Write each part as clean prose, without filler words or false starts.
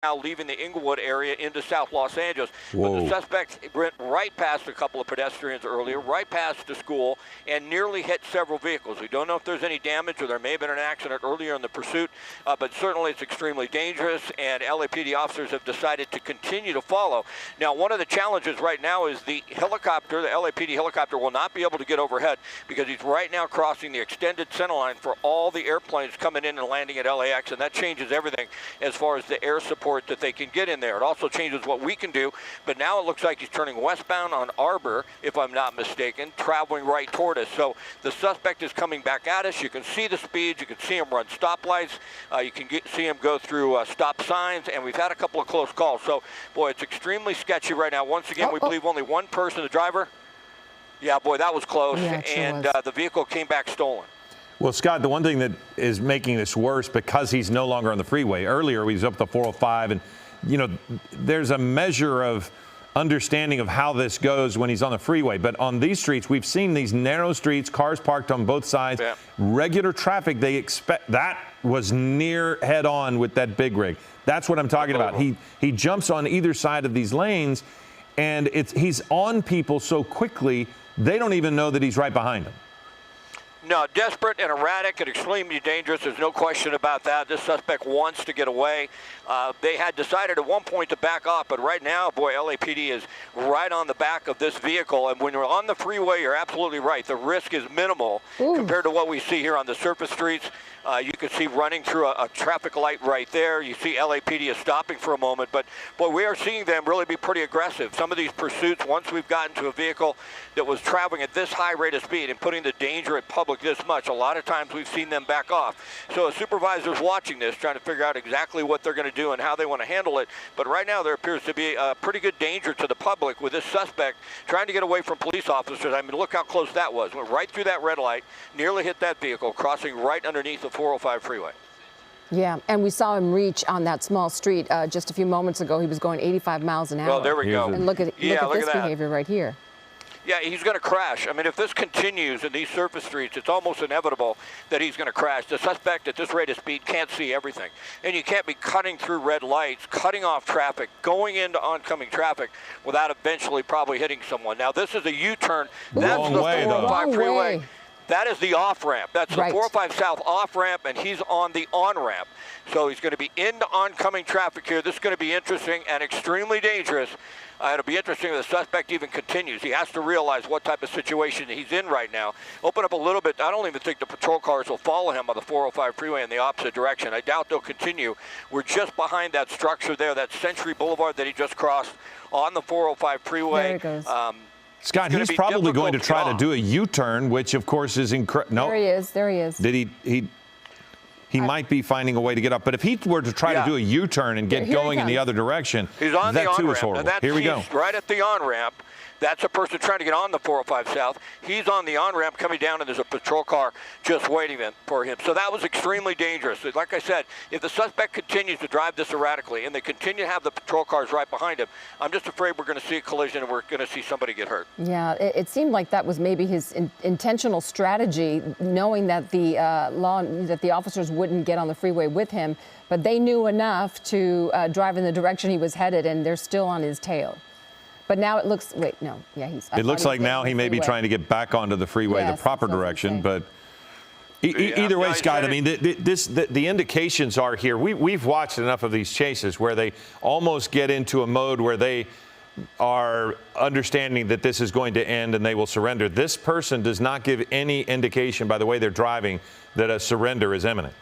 now leaving the Inglewood area into South Los Angeles. Whoa. But the suspect went right past a couple of pedestrians earlier, right past the school, and nearly hit several vehicles. We don't know if there's any damage or there may have been an accident earlier in the pursuit, but certainly it's extremely dangerous, and LAPD officers have decided to continue to follow. Now, one of the challenges right now is the helicopter, the LAPD helicopter, will not be able to get overhead because he's right now crossing the extended center line for all the airplanes coming in and landing at LAX, and that changes everything as far as the air support that they can get in there. It also changes what we can do, but now it looks like he's turning westbound on Arbor, if I'm not mistaken, traveling right toward us. So the suspect is coming back at us. You can see the speeds. You can see him run stoplights. You can see him go through stop signs, and we've had a couple of close calls. So, boy, it's extremely sketchy right now. Once again, we believe only one person, the driver. Yeah, boy, that was close, Yeah, and the vehicle came back stolen. Well, Scott, the one thing that is making this worse because he's no longer on the freeway. Earlier, he was up the 405, and, you know, there's a measure of understanding of how this goes when he's on the freeway. But on these streets, we've seen these narrow streets, cars parked on both sides, regular traffic. They expect that was near head on with that big rig. That's what I'm talking about. He jumps on either side of these lanes, and he's on people so quickly, they don't even know that he's right behind them. No, desperate and erratic and extremely dangerous. There's no question about that. This suspect wants to get away. They had decided at one point to back off, but right now, boy, LAPD is right on the back of this vehicle. And when you're on the freeway, you're absolutely right. The risk is minimal compared to what we see here on the surface streets. You can see running through a traffic light right there. You see LAPD is stopping for a moment, but boy, we are seeing them really be pretty aggressive. Some of these pursuits, once we've gotten to a vehicle that was traveling at this high rate of speed and putting the danger at public this much, a lot of times we've seen them back off. So a supervisor's watching this, trying to figure out exactly what they're going to do and how they want to handle it. But right now there appears to be a pretty good danger to the public with this suspect trying to get away from police officers. I mean, look how close that was. Went right through that red light, nearly hit that vehicle, crossing right underneath the 405 freeway. Yeah, and we saw him reach on that small street just a few moments ago. He was going 85 miles an hour. Well, there we go. And look at this behavior right here. Yeah, he's going to crash. I mean, if this continues in these surface streets, it's almost inevitable that he's going to crash. The suspect at this rate of speed can't see everything. And you can't be cutting through red lights, cutting off traffic, going into oncoming traffic without eventually probably hitting someone. Now, this is a U-turn. That's the 405 freeway. That is the off-ramp. That's the 405 South off-ramp, and he's on the on-ramp. So he's going to be into oncoming traffic here. This is going to be interesting and extremely dangerous. It'll be interesting if the suspect even continues. He has to realize what type of situation he's in right now. Open up a little bit. I don't even think the patrol cars will follow him on the 405 freeway in the opposite direction. I doubt they'll continue. We're just behind that structure there, that Century Boulevard that he just crossed on the 405 freeway. There it goes. Scott, he's probably going to try to do a U-turn, which of course is incredible. No, there he is. There he is. Did he might be finding a way to get up, but if he were to try to do a U-turn and get going in the other direction, he's on that the too is horrible. Here we go. Right at the on-ramp. That's a person trying to get on the 405 South. He's on the on-ramp coming down, and there's a patrol car just waiting for him. So that was extremely dangerous. Like I said, if the suspect continues to drive this erratically and they continue to have the patrol cars right behind him, I'm just afraid we're going to see a collision and we're going to see somebody get hurt. Yeah, it seemed like that was maybe his intentional strategy, knowing that the officers wouldn't get on the freeway with him, but they knew enough to drive in the direction he was headed, and they're still on his tail. But now it looks, it looks like now he may be trying to get back onto the freeway, the proper direction. But either way, Scott, I mean, the indications are here. We've watched enough of these chases where they almost get into a mode where they are understanding that this is going to end and they will surrender. This person does not give any indication by the way they're driving that a surrender is imminent.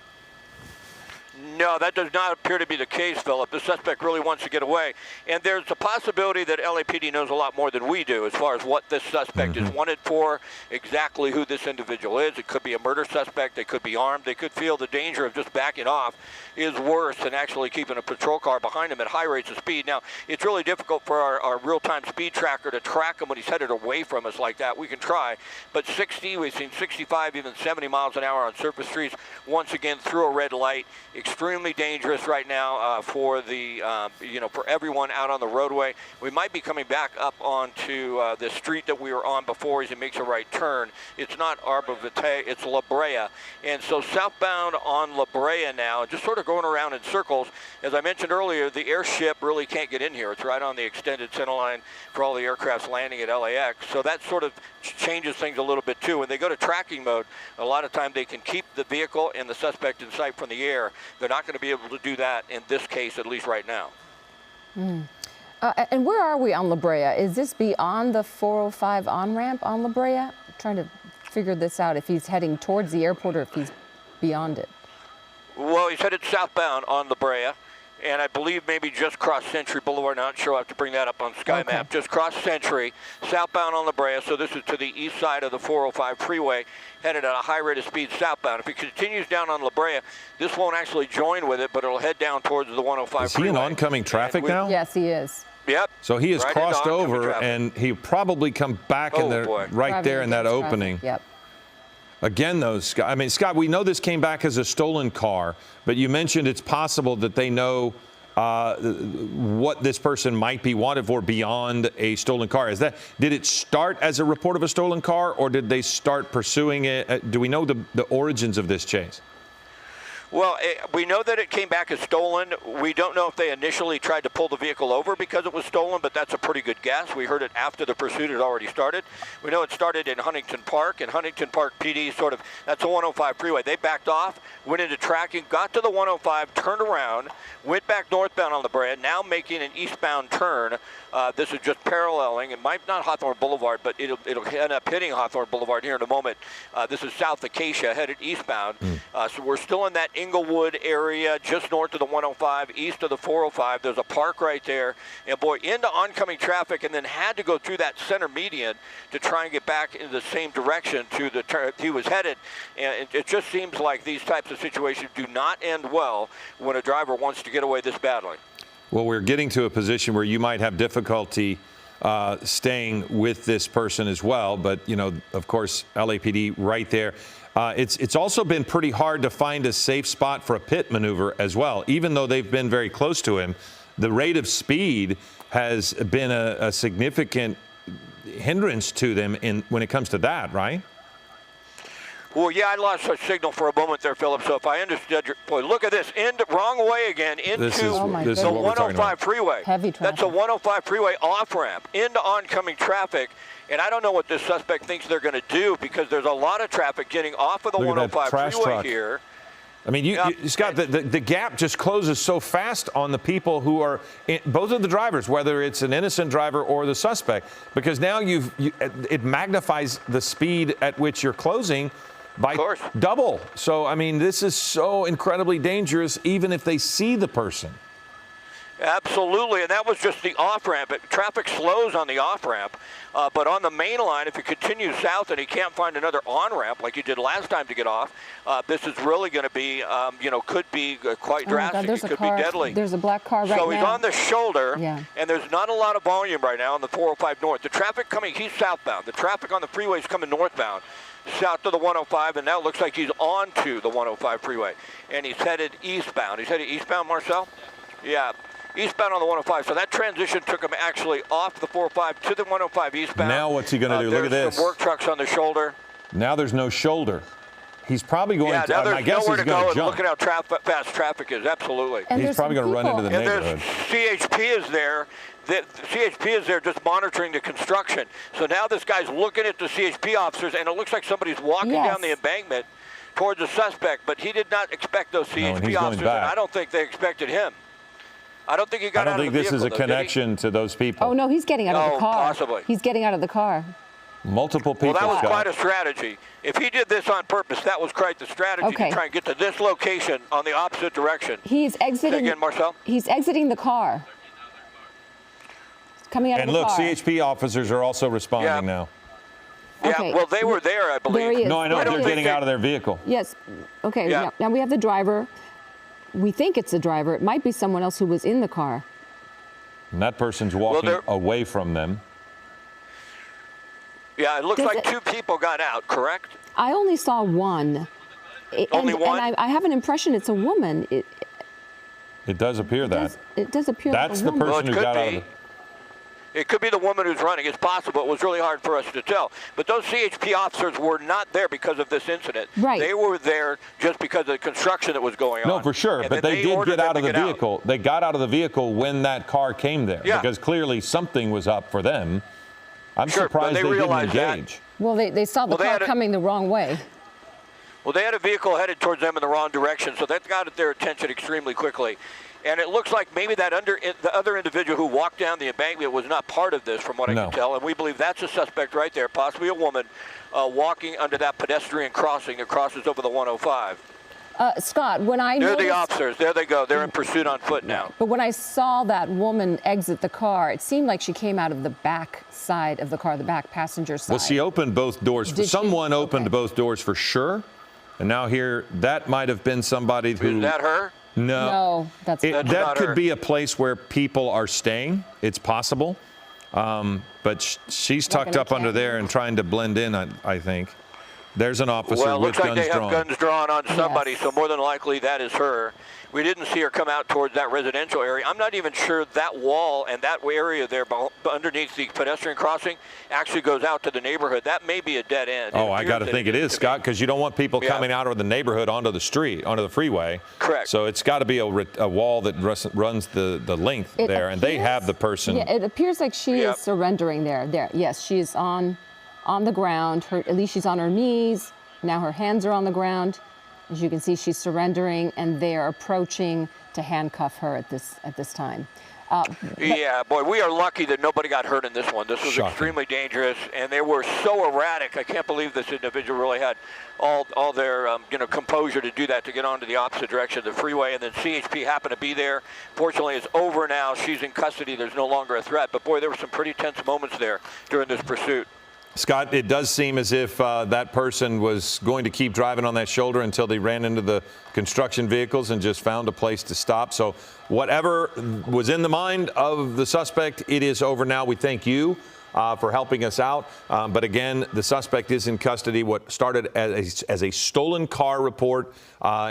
No, that does not appear to be the case, Philip. The suspect really wants to get away. And there's a possibility that LAPD knows a lot more than we do as far as what this suspect is wanted for, exactly who this individual is. It could be a murder suspect. They could be armed. They could feel the danger of just backing off is worse than actually keeping a patrol car behind him at high rates of speed. Now, it's really difficult for our real-time speed tracker to track him when he's headed away from us like that. We can try. But 60, we've seen 65, even 70 miles an hour on surface streets, once again through a red light, extremely extremely dangerous right now for the, for everyone out on the roadway. We might be coming back up onto the street that we were on before as he makes a right turn. It's not Arbor Vitae, it's La Brea. And so southbound on La Brea now, just sort of going around in circles. As I mentioned earlier, the airship really can't get in here. It's right on the extended center line for all the aircrafts landing at LAX. So that sort of changes things a little bit too. When they go to tracking mode, a lot of time they can keep the vehicle and the suspect in sight from the air. They're not going to be able to do that in this case, at least right now. And where are we on La Brea? Is this beyond the 405 on-ramp on La Brea? I'm trying to figure this out, if he's heading towards the airport or if he's beyond it. Well, he's headed southbound on La Brea, and I believe maybe just crossed Century Boulevard. Not sure. I have to bring that up on Sky Map. Just crossed Century, southbound on La Brea. So this is to the east side of the 405 freeway, headed at a high rate of speed southbound. If he continues down on La Brea, this won't actually join with it, but it'll head down towards the 105 freeway. Is he in oncoming traffic now? Yes, he is. Yep. So he has crossed over, and he'll probably come back in there, right there in that opening. Yep. Again, though, Scott, I mean, Scott, we know this came back as a stolen car, but you mentioned it's possible that they know what this person might be wanted for beyond a stolen car. Did it start as a report of a stolen car, or did they start pursuing it? Do we know the origins of this chase? Well, we know that it came back as stolen. We don't know if they initially tried to pull the vehicle over because it was stolen, but that's a pretty good guess. We heard it after the pursuit had already started. We know it started in Huntington Park, and Huntington Park PD that's a 105 freeway. They backed off, went into tracking, got to the 105, turned around, went back northbound on La Brea, now making an eastbound turn. This is just paralleling. It might not Hawthorne Boulevard, but it'll end up hitting Hawthorne Boulevard here in a moment. This is South Acacia, headed eastbound. So we're still in that Inglewood area, just north of the 105, east of the 405. There's a park right there. And boy, into oncoming traffic, and then had to go through that center median to try and get back in the same direction to the turn he was headed. And it just seems like these types of situations do not end well when a driver wants to get away this badly. Well, we're getting to a position where you might have difficulty staying with this person as well. But, of course, LAPD right there. It's also been pretty hard to find a safe spot for a pit maneuver as well. Even though they've been very close to him, the rate of speed has been a significant hindrance to them when it comes to that, right? Well, yeah, I lost a signal for a moment there, Philip. So if I understood your point, look at this, wrong way again, into the 105 freeway. Heavy traffic. That's a 105 freeway off-ramp into oncoming traffic. And I don't know what this suspect thinks they're going to do, because there's a lot of traffic getting off of the 105 freeway here. I mean, Scott, the gap just closes so fast on the people who are both of the drivers, whether it's an innocent driver or the suspect, because now it magnifies the speed at which you're closing by double. So, I mean, this is so incredibly dangerous, even if they see the person. Absolutely, and that was just the off-ramp. Traffic slows on the off-ramp, but on the main line, if you continue south and you can't find another on-ramp like you did last time to get off, this is really going to be, could be quite drastic. It could be deadly. There's a black car right now. So he's on the shoulder, and there's not a lot of volume right now on the 405 north. The traffic coming, he's southbound. The traffic on the freeway is coming northbound, south to the 105, and now it looks like he's onto the 105 freeway, and he's headed eastbound. He's headed eastbound, Marcel? Yeah. Eastbound on the 105. So that transition took him actually off the 405 to the 105 eastbound. Now what's he going to do? Look at this. There's some work trucks on the shoulder. Now there's no shoulder. He's probably going to, now I guess he's going to jump. Look at how fast traffic is. Absolutely. And he's probably going to run into the neighborhood. And CHP is there. The CHP is there just monitoring the construction. So now this guy's looking at the CHP officers, and it looks like somebody's walking down the embankment towards the suspect, but he did not expect those CHP officers, and I don't think they expected him. I don't think he got out of the vehicle. I don't think this is a connection to those people. Oh, no, he's getting out of the car. Possibly. He's getting out of the car. Multiple people. Well, that was quite a strategy. If he did this on purpose, that was quite the strategy to try and get to this location on the opposite direction. He's exiting. Again, Marcel? He's exiting the car. He's coming out of the car. And look, CHP officers are also responding now. Yeah, well, they were there, I believe. There he is. No, I know. They're getting out of their vehicle. Yes. Okay. Yeah. Now we have the driver. We think it's the driver. It might be someone else who was in the car. And that person's walking away from them. Yeah, it looks like two people got out, correct? I only saw one. Only one? And I have an impression it's a woman. It does appear that. It does appear that's like a the woman. person who got out of the. It could be the woman who's running. It's possible. It was really hard for us to tell. But those CHP officers were not there because of this incident. Right. They were there just because of the construction that was going on. No, for sure. And but they did get out of the vehicle. They got out of the vehicle when that car came there. Yeah. Because clearly something was up for them. I'm Sure, surprised but they didn't engage. that. Well, they saw the car coming the wrong way. Well, they had a vehicle headed towards them in the wrong direction, so that got their attention extremely quickly. And it looks like maybe the other individual who walked down the embankment was not part of this, from what I can tell. And we believe that's a suspect right there, possibly a woman walking under that pedestrian crossing that crosses over the 105. Scott, when They're the officers. There they go. They're in pursuit on foot now. But when I saw that woman exit the car, it seemed like she came out of the back side of the car, the back passenger side. Well, she opened both doors. Someone opened both doors for sure. And now here, that might have been somebody who... Is that her? No, that's that could be a place where people are staying. It's possible. But she's tucked up under there and trying to blend in, I think. There's an officer with guns drawn. Well, it looks like they have guns drawn on somebody, so more than likely that is her. We didn't see her come out towards that residential area. I'm not even sure that wall and that area there underneath the pedestrian crossing actually goes out to the neighborhood. That may be a dead end. Oh, I got to think it is, Scott, because you don't want people coming out of the neighborhood onto the street, onto the freeway. Correct. So it's got to be a wall that runs the length there, and they have the person. Yeah, it appears like she is surrendering there. Yes, she is on the ground. At least she's on her knees. Now her hands are on the ground. As you can see, she's surrendering, and they are approaching to handcuff her at this time. Yeah, boy, we are lucky that nobody got hurt in this one. This was extremely dangerous, and they were so erratic. I can't believe this individual really had all their composure to do that, to get onto the opposite direction of the freeway, and then CHP happened to be there. Fortunately, it's over now. She's in custody. There's no longer a threat. But, boy, there were some pretty tense moments there during this pursuit. Scott, it does seem as if that person was going to keep driving on that shoulder until they ran into the construction vehicles and just found a place to stop. So whatever was in the mind of the suspect, it is over now. We thank you for helping us out. But again, the suspect is in custody. What started as a stolen car report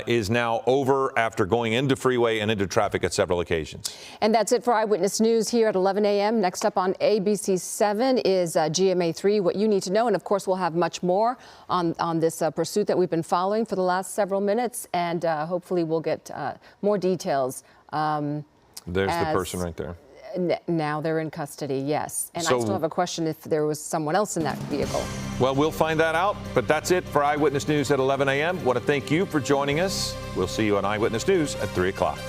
is now over after going into freeway and into traffic at several occasions. And that's it for Eyewitness News here at 11 a.m. Next up on ABC 7 is GMA 3, What You Need to Know. And of course, we'll have much more on this pursuit that we've been following for the last several minutes. And hopefully we'll get more details. There's the person right there. Now they're in custody, yes. And I still have a question if there was someone else in that vehicle. Well, we'll find that out. But that's it for Eyewitness News at 11 a.m. Want to thank you for joining us. We'll see you on Eyewitness News at 3 o'clock.